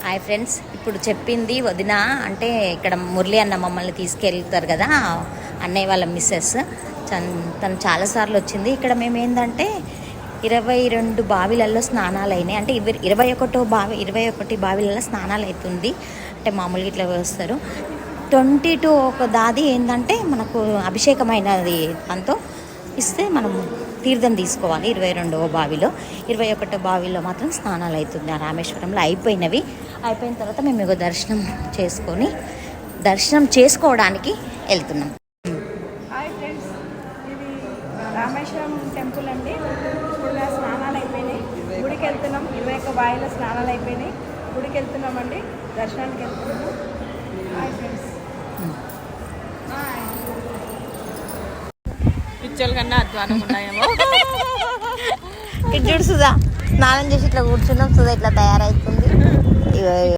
Hi friends, ఇప్పుడు చెప్పింది వదిన. అంటే ఇక్కడ మురళి అన్న మమ్మల్ని తీసుకెళ్తారు కదా, అన్నయ్య వాళ్ళ మిస్సెస్. తను చాలాసార్లు వచ్చింది. ఇక్కడ మేము ఏంటంటే 22 బావిలలో స్నానాలు అయినాయి. అంటే 21 బావిలలో స్నానాలు అవుతుంది. అంటే మామూలుగా ఇట్లా వేస్తారు. 22 ఒక దాది ఏంటంటే మనకు అభిషేకమైనది దాంతో ఇస్తే మనం తీర్థం తీసుకోవాలి. 22వ బావిలో, 21 బావిలో మాత్రం స్నానాలు అవుతుంది. ఆ రామేశ్వరంలో అయిపోయిన తర్వాత మేము ఇగో దర్శనం చేసుకోవడానికి వెళ్తున్నాం. హాయ్ ఫ్రెండ్స్, ఇది రామేశ్వరం టెంపుల్ అండి. ఇప్పుడు స్నానాలు అయిపోయినాయి, గుడికి వెళ్తున్నాం. 21 బావిలో స్నానాలు అయిపోయినాయి, గుడికి వెళ్తున్నామండి, దర్శనానికి వెళ్తున్నాము. Hi friends. పిచ్చోళ్ళ కన్నా అధ్వానం ఉన్నాయేమో. ఇటు చూడు సుధా, స్నానం చేసి ఇట్లా కూర్చున్నాం. సుధా ఇట్లా తయారవుతుంది.